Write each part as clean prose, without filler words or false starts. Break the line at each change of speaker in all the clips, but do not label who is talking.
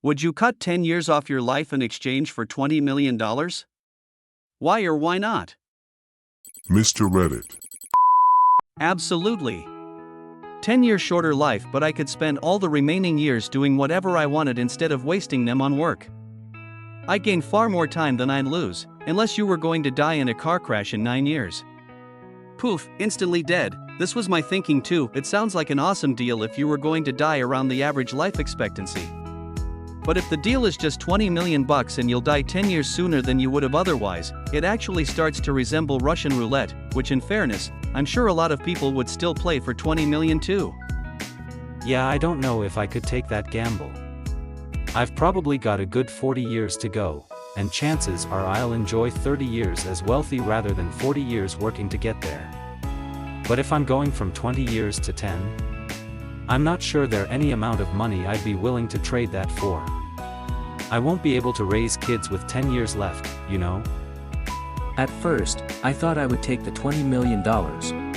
Would you cut 10 years off your life in exchange for $20 million? Why or why not?
Mr. Reddit.
Absolutely. 10 years shorter life, but I could spend all the remaining years doing whatever I wanted instead of wasting them on work. I gain far more time than I'd lose, unless you were going to die in a car crash in 9 years. Poof, instantly dead. This was my thinking too. It sounds like an awesome deal if you were going to die around the average life expectancy. But if the deal is just $20 million and you'll die 10 years sooner than you would have otherwise, it actually starts to resemble Russian roulette, which in fairness, I'm sure a lot of people would still play for $20 million too.
Yeah, I don't know if I could take that gamble. I've probably got a good 40 years to go, and chances are I'll enjoy 30 years as wealthy rather than 40 years working to get there. But if I'm going from 20 years to 10, I'm not sure there any amount of money I'd be willing to trade that for. I won't be able to raise kids with 10 years left, you know?
At first, I thought I would take the $20 million,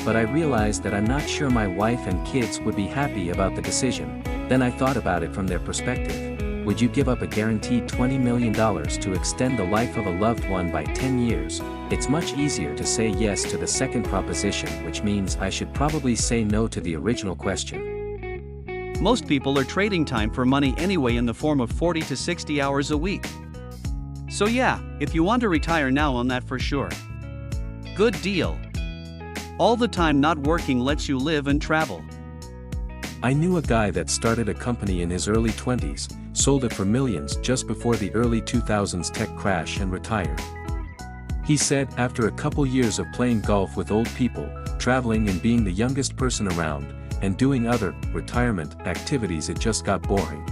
but I realized that I'm not sure my wife and kids would be happy about the decision. Then I thought about it from their perspective. Would you give up a guaranteed $20 million to extend the life of a loved one by 10 years? It's much easier to say yes to the second proposition, which means I should probably say no to the original question.
Most people are trading time for money anyway in the form of 40 to 60 hours a week. So yeah, if you want to retire now on that for sure. Good deal. All the time not working lets you live and travel.
I knew a guy that started a company in his early 20s, sold it for millions just before the early 2000s tech crash and retired. He said after a couple years of playing golf with old people, traveling and being the youngest person around, and doing other retirement activities, it just got boring.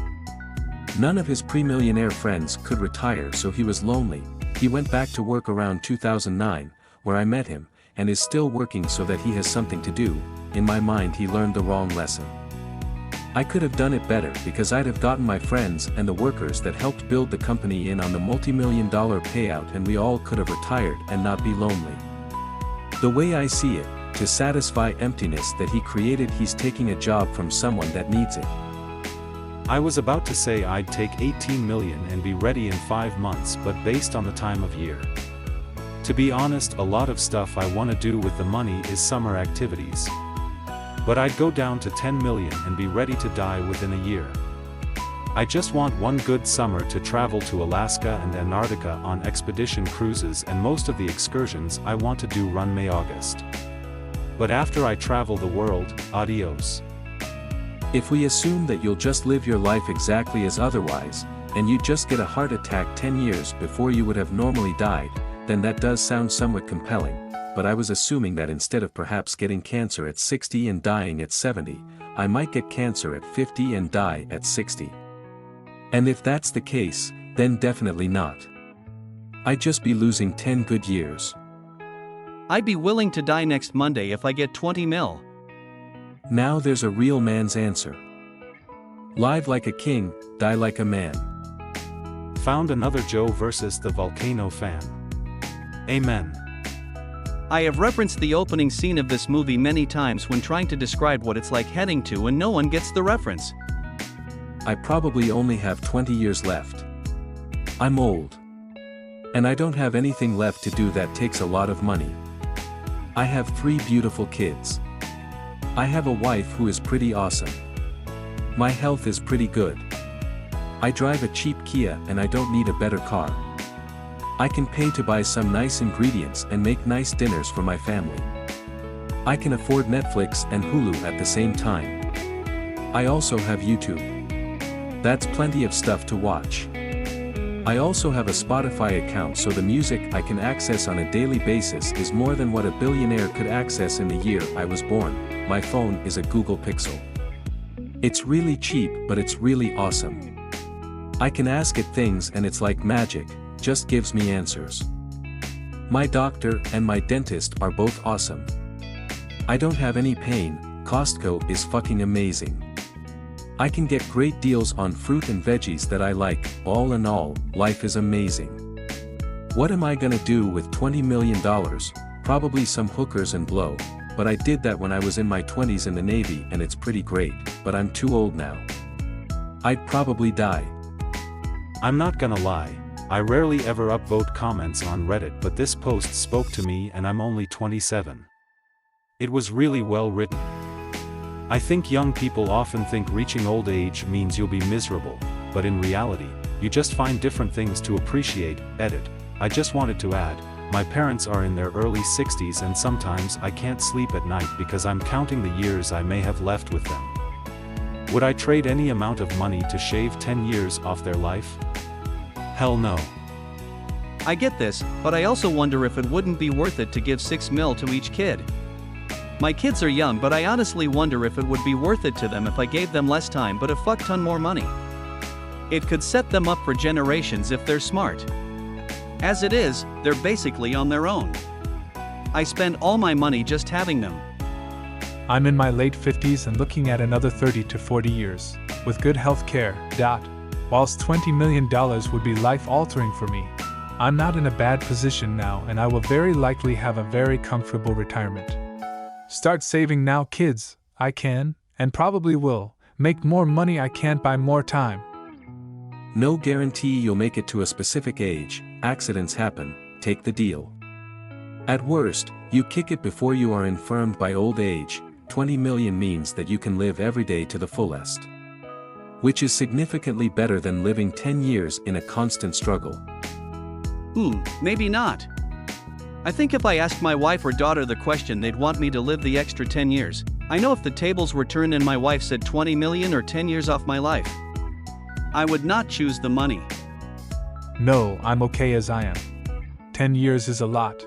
None of his pre-millionaire friends could retire, so he was lonely. He went back to work around 2009, where I met him, and is still working so that he has something to do. In my mind, he learned the wrong lesson. I could have done it better because I'd have gotten my friends and the workers that helped build the company in on the multi-million-dollar payout, and we all could have retired and not be lonely. The way I see it, to satisfy emptiness that he created, he's taking a job from someone that needs it.
I was about to say I'd take 18 million and be ready in 5 months, but based on the time of year. To be honest, a lot of stuff I want to do with the money is summer activities. But I'd go down to 10 million and be ready to die within a year. I just want one good summer to travel to Alaska and Antarctica on expedition cruises, and most of the excursions I want to do run May-August. But after I travel the world, adios.
If we assume that you'll just live your life exactly as otherwise, and you just get a heart attack 10 years before you would have normally died, then that does sound somewhat compelling. But I was assuming that instead of perhaps getting cancer at 60 and dying at 70, I might get cancer at 50 and die at 60. And if that's the case, then definitely not. I'd just be losing 10 good years.
I'd be willing to die next Monday if I get 20 mil.
Now there's a real man's answer. Live like a king, die like a man.
Found another Joe versus the volcano fan. Amen.
I have referenced the opening scene of this movie many times when trying to describe what it's like heading to, and no one gets the reference.
I probably only have 20 years left. I'm old. And I don't have anything left to do that takes a lot of money. I have 3 beautiful kids. I have a wife who is pretty awesome. My health is pretty good. I drive a cheap Kia and I don't need a better car. I can pay to buy some nice ingredients and make nice dinners for my family. I can afford Netflix and Hulu at the same time. I also have YouTube. That's plenty of stuff to watch. I also have a Spotify account, so the music I can access on a daily basis is more than what a billionaire could access in the year I was born. My phone is a Google Pixel. It's really cheap, but it's really awesome. I can ask it things and it's like magic, just gives me answers. My doctor and my dentist are both awesome. I don't have any pain. Costco is fucking amazing. I can get great deals on fruit and veggies that I like. All in all, life is amazing. What am I gonna do with $20 million? Probably some hookers and blow, but I did that when I was in my 20s in the Navy and it's pretty great, but I'm too old now. I'd probably die.
I'm not gonna lie, I rarely ever upvote comments on Reddit, but this post spoke to me and I'm only 27. It was really well written. I think young people often think reaching old age means you'll be miserable, but in reality, you just find different things to appreciate. Edit. I just wanted to add, my parents are in their early 60s and sometimes I can't sleep at night because I'm counting the years I may have left with them. Would I trade any amount of money to shave 10 years off their life? Hell no.
I get this, but I also wonder if it wouldn't be worth it to give $6 million to each kid. My kids are young, but I honestly wonder if it would be worth it to them if I gave them less time but a fuck ton more money. It could set them up for generations if they're smart. As it is, they're basically on their own. I spend all my money just having them.
I'm in my late 50s and looking at another 30 to 40 years, with good health care, whilst $20 million would be life-altering for me. I'm not in a bad position now and I will very likely have a very comfortable retirement. Start saving now, kids. I can, and probably will, make more money. I can't buy more time.
No guarantee you'll make it to a specific age, accidents happen, take the deal. At worst, you kick it before you are infirmed by old age. 20 million means that you can live every day to the fullest. Which is significantly better than living 10 years in a constant struggle.
Maybe not. I think if I asked my wife or daughter the question, they'd want me to live the extra 10 years. I know if the tables were turned and my wife said 20 million or 10 years off my life, I would not choose the money.
No, I'm okay as I am. 10 years is a lot.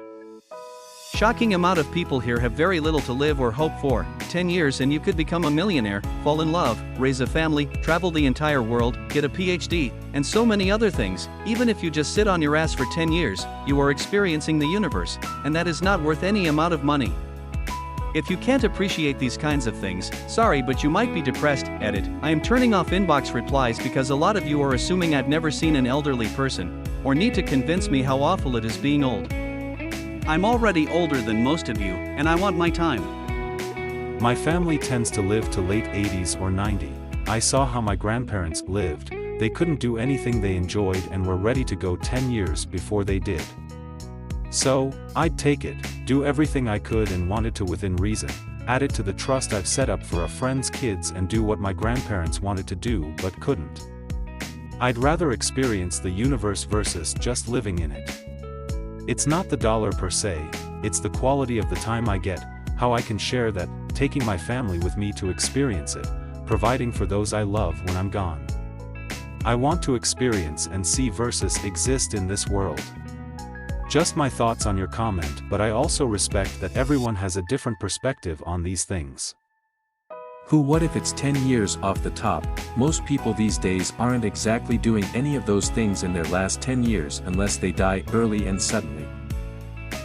Shocking amount of people here have very little to live or hope for. 10 years and you could become a millionaire, fall in love, raise a family, travel the entire world, get a PhD, and so many other things. Even if you just sit on your ass for 10 years, you are experiencing the universe, and that is not worth any amount of money. If you can't appreciate these kinds of things, sorry, but you might be depressed. Edit. I am turning off inbox replies because a lot of you are assuming I've never seen an elderly person, or need to convince me how awful it is being old. I'm already older than most of you, and I want my time.
My family tends to live to late 80s or 90. I saw how my grandparents lived. They couldn't do anything they enjoyed and were ready to go 10 years before they did. So, I'd take it, do everything I could and wanted to within reason, add it to the trust I've set up for a friend's kids and do what my grandparents wanted to do but couldn't. I'd rather experience the universe versus just living in it. It's not the dollar per se, it's the quality of the time I get, how I can share that, taking my family with me to experience it, providing for those I love when I'm gone. I want to experience and see versus exist in this world. Just my thoughts on your comment, but I also respect that everyone has a different perspective on these things.
What if it's 10 years off the top? Most people these days aren't exactly doing any of those things in their last 10 years unless they die early and suddenly.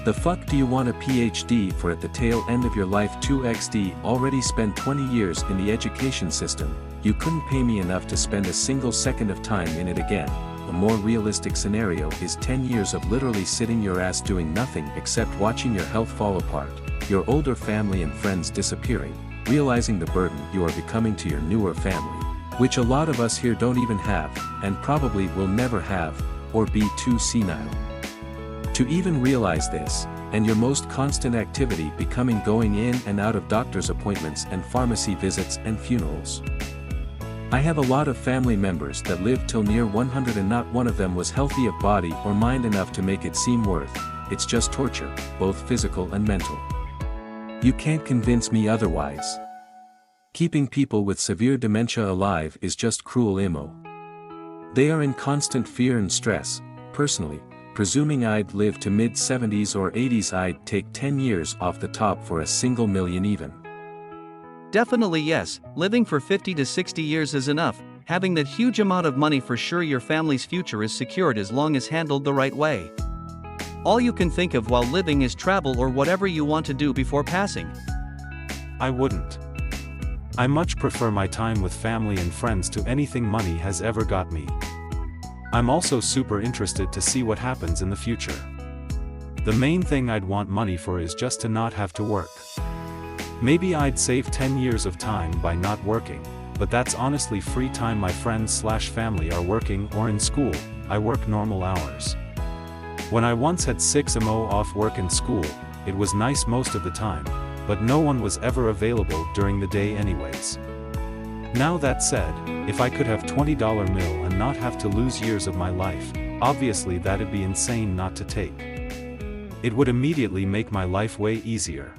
The fuck do you want a PhD for at the tail end of your life? 2xd already spent 20 years in the education system, you couldn't pay me enough to spend a single second of time in it again. A more realistic scenario is 10 years of literally sitting your ass doing nothing except watching your health fall apart, your older family and friends disappearing, realizing the burden you are becoming to your newer family, which a lot of us here don't even have, and probably will never have, or be too senile to even realize this, and your most constant activity becoming going in and out of doctor's appointments and pharmacy visits and funerals. I have a lot of family members that lived till near 100 and not one of them was healthy of body or mind enough to make it seem worth. It's just torture, both physical and mental. You can't convince me otherwise. Keeping people with severe dementia alive is just cruel imo. They are in constant fear and stress. Personally, presuming I'd live to mid-70s or 80s, I'd take 10 years off the top for a single million even.
Definitely yes, living for 50 to 60 years is enough. Having that huge amount of money, for sure your family's future is secured as long as handled the right way. All you can think of while living is travel or whatever you want to do before passing.
I wouldn't. I much prefer my time with family and friends to anything money has ever got me. I'm also super interested to see what happens in the future. The main thing I'd want money for is just to not have to work. Maybe I'd save 10 years of time by not working, but that's honestly free time. My friends/family are working or in school. I work normal hours. When I once had 6 mo off work and school, it was nice most of the time, but no one was ever available during the day anyways. Now that said, if I could have $20 mil and not have to lose years of my life, obviously that'd be insane not to take. It would immediately make my life way easier.